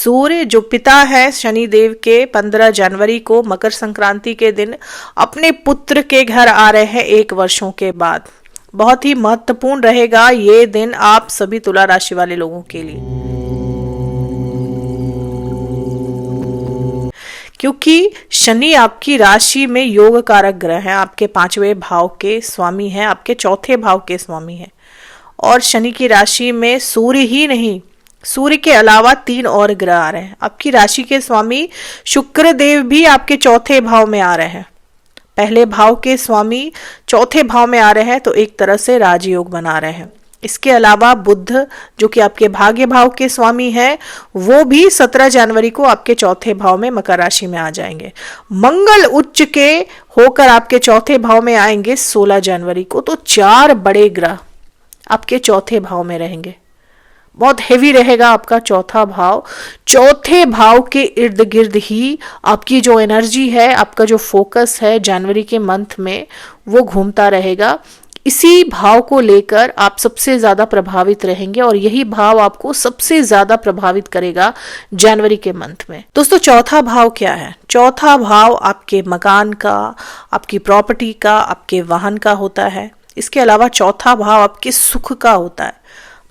सूर्य जो पिता है शनि देव के 15 जनवरी को मकर संक्रांति के दिन अपने पुत्र के घर आ रहे हैं 1 वर्षों के बाद। बहुत ही महत्वपूर्ण रहेगा ये दिन आप सभी तुला राशि वाले लोगों के लिए, क्योंकि शनि आपकी राशि में योग कारक ग्रह है, आपके 5वें भाव के स्वामी हैं, आपके 4थे भाव के स्वामी हैं। और शनि की राशि में सूर्य ही नहीं, सूर्य के अलावा 3 और ग्रह आ रहे हैं। आपकी राशि के स्वामी शुक्र देव भी आपके 4थे भाव में आ रहे हैं। पहले भाव के स्वामी 4थे भाव में आ रहे हैं, तो एक तरह से राजयोग बना रहे हैं। इसके अलावा बुध जो कि आपके भाग्य भाव के स्वामी है, वो भी 17 जनवरी को आपके 4थे भाव में मकर राशि में आ जाएंगे। मंगल उच्च के होकर आपके 4थे भाव में आएंगे 16 जनवरी को। तो 4 बड़े ग्रह आपके 4थे भाव में रहेंगे। बहुत हेवी रहेगा आपका 4था भाव। 4थे भाव के इर्द गिर्द ही आपकी जो एनर्जी है, आपका जो फोकस है जनवरी के मंथ में, वो घूमता रहेगा। इसी भाव को लेकर आप सबसे ज्यादा प्रभावित रहेंगे और यही भाव आपको सबसे ज्यादा प्रभावित करेगा जनवरी के मंथ में। दोस्तों, 4था भाव क्या है? 4था भाव आपके मकान का, आपकी प्रॉपर्टी का, आपके वाहन का होता है। इसके अलावा 4था भाव आपके सुख का होता है,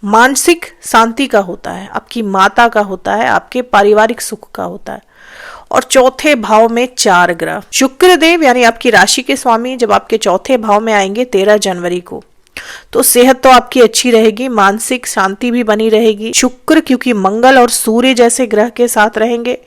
मानसिक शांति का होता है, आपकी माता का होता है, आपके पारिवारिक सुख का होता है। और 4थे भाव में 4 ग्रह, शुक्र देव यानी आपकी राशि के स्वामी जब आपके 4थे भाव में आएंगे 13 जनवरी को, तो सेहत तो आपकी अच्छी रहेगी, मानसिक शांति भी बनी रहेगी। शुक्र क्योंकि मंगल और सूर्य जैसे ग्रह के साथ रहेंगे,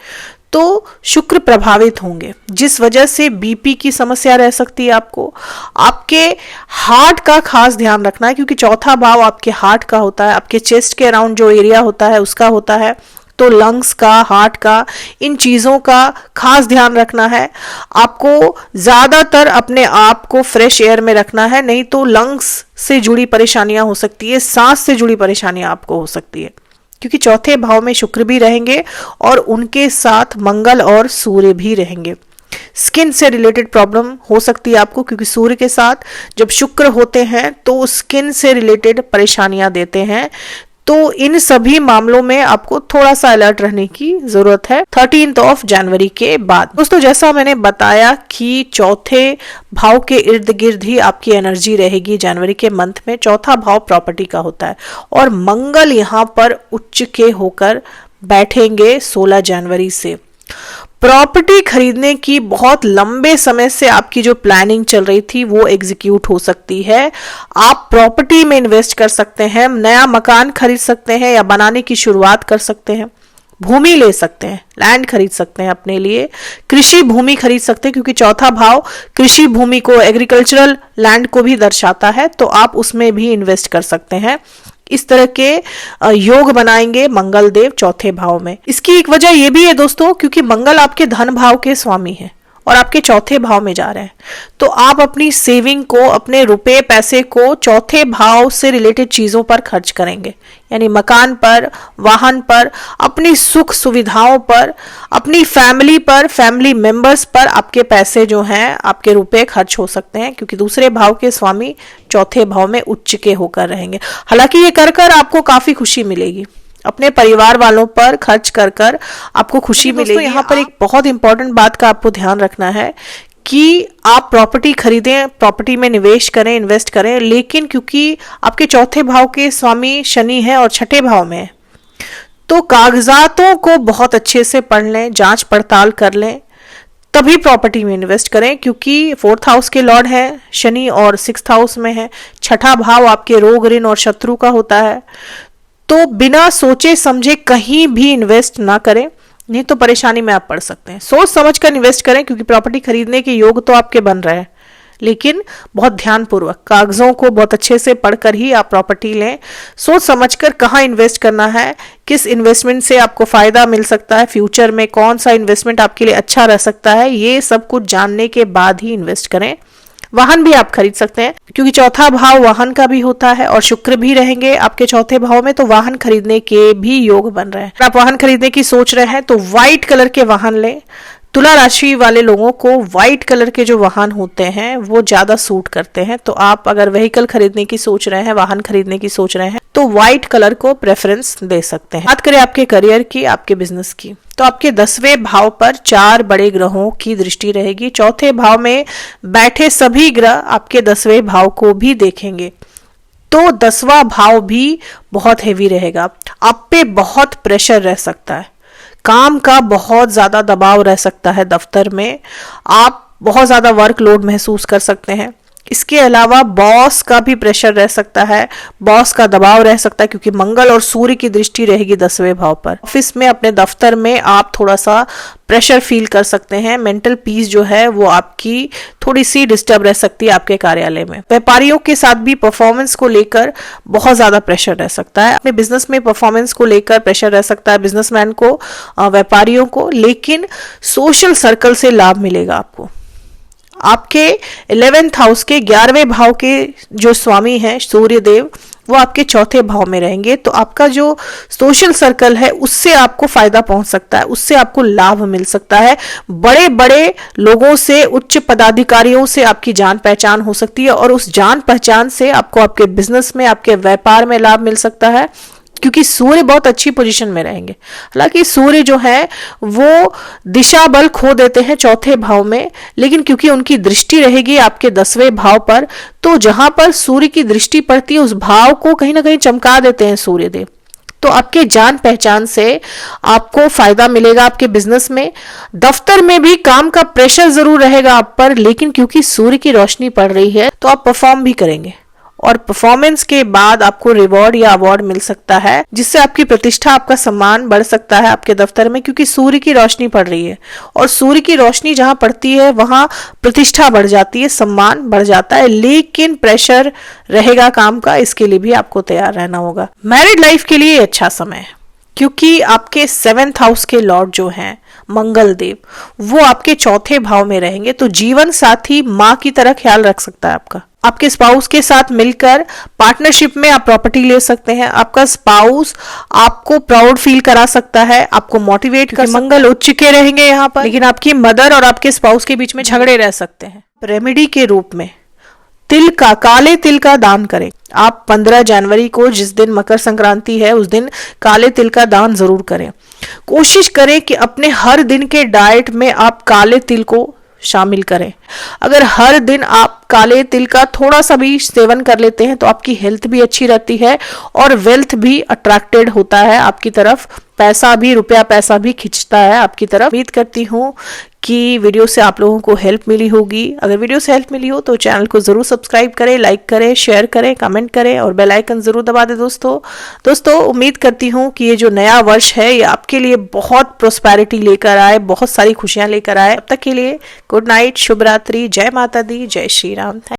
तो शुक्र प्रभावित होंगे, जिस वजह से बीपी की समस्या रह सकती है आपको। आपके हार्ट का खास ध्यान रखना है, क्योंकि 4था भाव आपके हार्ट का होता है, आपके चेस्ट के अराउंड जो एरिया होता है उसका होता है। तो लंग्स का, हार्ट का, इन चीजों का खास ध्यान रखना है। आपको ज्यादातर अपने आप को फ्रेश एयर में रखना है, नहीं तो लंग्स से जुड़ी परेशानियां हो सकती है, सांस से जुड़ी परेशानियां आपको हो सकती है, क्योंकि 4थे भाव में शुक्र भी रहेंगे और उनके साथ मंगल और सूर्य भी रहेंगे। स्किन से रिलेटेड प्रॉब्लम हो सकती है आपको, क्योंकि सूर्य के साथ जब शुक्र होते हैं तो स्किन से रिलेटेड परेशानियां देते हैं। तो इन सभी मामलों में आपको थोड़ा सा अलर्ट रहने की जरूरत है 13 जनवरी के बाद। दोस्तों, जैसा मैंने बताया कि 4थे भाव के इर्द गिर्द ही आपकी एनर्जी रहेगी जनवरी के मंथ में। 4था भाव प्रॉपर्टी का होता है और मंगल यहाँ पर उच्च के होकर बैठेंगे 16 जनवरी से। प्रॉपर्टी खरीदने की बहुत लंबे समय से आपकी जो प्लानिंग चल रही थी वो एग्जीक्यूट हो सकती है। आप प्रॉपर्टी में इन्वेस्ट कर सकते हैं, नया मकान खरीद सकते हैं या बनाने की शुरुआत कर सकते हैं, भूमि ले सकते हैं, लैंड खरीद सकते हैं अपने लिए, कृषि भूमि खरीद सकते हैं, क्योंकि 4था भाव कृषि भूमि को, एग्रीकल्चरल लैंड को भी दर्शाता है, तो आप उसमें भी इन्वेस्ट कर सकते हैं। इस तरह के योग बनाएंगे मंगल देव 4थे भाव में। इसकी एक वजह यह भी है दोस्तों, क्योंकि मंगल आपके धन भाव के स्वामी हैं और आपके 4थे भाव में जा रहे हैं, तो आप अपनी सेविंग को, अपने रुपए पैसे को 4थे भाव से रिलेटेड चीजों पर खर्च करेंगे, यानी मकान पर, वाहन पर, अपनी सुख सुविधाओं पर, अपनी फैमिली पर, फैमिली मेंबर्स पर आपके पैसे जो हैं, आपके रुपए खर्च हो सकते हैं, क्योंकि दूसरे भाव के स्वामी 4थे भाव में उच्च के होकर रहेंगे। हालांकि ये कर आपको काफी खुशी मिलेगी, अपने परिवार वालों पर खर्च कर आपको खुशी मिलेगी। यहाँ पर एक बहुत इंपॉर्टेंट बात का आपको ध्यान रखना है कि आप प्रॉपर्टी खरीदें, प्रॉपर्टी में निवेश करें, इन्वेस्ट करें, लेकिन क्योंकि आपके 4थे भाव के स्वामी शनि है और 6ठे भाव में है, तो कागजातों को बहुत अच्छे से पढ़ लें, जांच पड़ताल कर लें, तभी प्रॉपर्टी में इन्वेस्ट करें, क्योंकि 4th हाउस के लॉर्ड है शनि और 6th हाउस में है। 6ठा भाव आपके रोग, ऋण और शत्रु का होता है। तो बिना सोचे समझे कहीं भी इन्वेस्ट ना करें, नहीं तो परेशानी में आप पड़ सकते हैं। सोच समझ कर इन्वेस्ट करें, क्योंकि प्रॉपर्टी खरीदने के योग तो आपके बन रहे हैं, लेकिन बहुत ध्यानपूर्वक कागजों को बहुत अच्छे से पढ़कर ही आप प्रॉपर्टी लें। सोच समझकर कहाँ इन्वेस्ट करना है, किस इन्वेस्टमेंट से आपको फायदा मिल सकता है, फ्यूचर में कौन सा इन्वेस्टमेंट आपके लिए अच्छा रह सकता है, ये सब कुछ जानने के बाद ही इन्वेस्ट करें। वाहन भी आप खरीद सकते हैं, क्योंकि 4था भाव वाहन का भी होता है और शुक्र भी रहेंगे आपके 4थे भाव में, तो वाहन खरीदने के भी योग बन रहे हैं। आप वाहन खरीदने की सोच रहे हैं तो व्हाइट कलर के वाहन लें, तुला राशि वाले लोगों को व्हाइट कलर के जो वाहन होते हैं वो ज्यादा सूट करते हैं, तो आप अगर व्हीकल खरीदने की सोच रहे हैं, वाहन खरीदने की सोच रहे हैं, तो व्हाइट कलर को प्रेफरेंस दे सकते हैं। बात करें आपके करियर की, आपके बिजनेस की, तो आपके 10वें भाव पर 4 बड़े ग्रहों की दृष्टि रहेगी। चौथे भाव में बैठे सभी ग्रह आपके 10वें भाव को भी देखेंगे, तो 10वां भाव भी बहुत हेवी रहेगा। आप पे बहुत प्रेशर रह सकता है, काम का बहुत ज्यादा दबाव रह सकता है, दफ्तर में आप बहुत ज्यादा वर्कलोड महसूस कर सकते हैं। इसके अलावा बॉस का भी प्रेशर रह सकता है, बॉस का दबाव रह सकता है, क्योंकि मंगल और सूर्य की दृष्टि रहेगी 10वें भाव पर। ऑफिस में, अपने दफ्तर में आप थोड़ा सा प्रेशर फील कर सकते हैं। मेंटल पीस जो है वो आपकी थोड़ी सी डिस्टर्ब रह सकती है आपके कार्यालय में। व्यापारियों के साथ भी परफॉर्मेंस को लेकर बहुत ज्यादा प्रेशर रह सकता है। अपने बिजनेस में परफॉर्मेंस को लेकर प्रेशर रह सकता है बिजनेसमैन को, व्यापारियों को, लेकिन सोशल सर्कल से लाभ मिलेगा आपको। आपके 11th हाउस के 11वें भाव के जो स्वामी हैं सूर्य देव, वो आपके 4थे भाव में रहेंगे, तो आपका जो सोशल सर्कल है उससे आपको फायदा पहुंच सकता है, उससे आपको लाभ मिल सकता है। बड़े बड़े लोगों से, उच्च पदाधिकारियों से आपकी जान पहचान हो सकती है, और उस जान पहचान से आपको आपके बिजनेस में, आपके व्यापार में लाभ मिल सकता है, क्योंकि सूर्य बहुत अच्छी पोजीशन में रहेंगे। हालांकि सूर्य जो है वो दिशा बल खो देते हैं 4थे भाव में, लेकिन क्योंकि उनकी दृष्टि रहेगी आपके 10वें भाव पर, तो जहां पर सूर्य की दृष्टि पड़ती है उस भाव को कहीं ना कहीं चमका देते हैं सूर्य देव। तो आपके जान पहचान से आपको फायदा मिलेगा आपके बिजनेस में। दफ्तर में भी काम का प्रेशर जरूर रहेगा आप पर, लेकिन क्योंकि सूर्य की रोशनी पड़ रही है तो आप परफॉर्म भी करेंगे, और परफॉर्मेंस के बाद आपको रिवॉर्ड या अवार्ड मिल सकता है, जिससे आपकी प्रतिष्ठा, आपका सम्मान बढ़ सकता है आपके दफ्तर में, क्योंकि सूर्य की रोशनी पड़ रही है, और सूर्य की रोशनी जहां पड़ती है वहां प्रतिष्ठा बढ़ जाती है, सम्मान बढ़ जाता है। लेकिन प्रेशर रहेगा काम का, इसके लिए भी आपको तैयार रहना होगा। मैरिड लाइफ के लिए अच्छा समय है, क्योंकि आपके 7th हाउस के लॉर्ड जो हैं मंगल देव, वो आपके 4थे भाव में रहेंगे, तो जीवन साथी माँ की तरह ख्याल रख सकता है आपका। आपके स्पाउस के साथ मिलकर पार्टनरशिप में आप प्रॉपर्टी ले सकते हैं। आपका स्पाउस आपको प्राउड फील करा सकता है, आपको मोटिवेट कर, मंगल उच्च के रहेंगे यहाँ पर, लेकिन आपकी मदर और आपके स्पाउस के बीच में झगड़े रह सकते हैं। रेमेडी के रूप में तिल का, काले तिल का दान करें। आप 15 जनवरी को, जिस दिन मकर संक्रांति है, उस दिन काले तिल का दान जरूर करें। कोशिश करें कि अपने हर दिन के डाइट में आप काले तिल को शामिल करें। अगर हर दिन आप काले तिल का थोड़ा सा भी सेवन कर लेते हैं तो आपकी हेल्थ भी अच्छी रहती है, और वेल्थ भी अट्रैक्टेड होता है आपकी तरफ, पैसा भी, रुपया पैसा भी खिंचता है आपकी तरफ। उम्मीद करती हूँ कि वीडियो से आप लोगों को हेल्प मिली होगी। अगर वीडियो से हेल्प मिली हो तो चैनल को जरूर सब्सक्राइब करें, लाइक करें, शेयर करें, कमेंट करें, और बेल आइकन जरूर दबा दें दोस्तों। उम्मीद करती हूँ कि ये जो नया वर्ष है ये आपके लिए बहुत प्रोस्पेरिटी लेकर आए, बहुत सारी खुशियां लेकर आए। अब तक के लिए गुड नाइट, शुभ रात्रि, जय माता दी, जय श्री राम।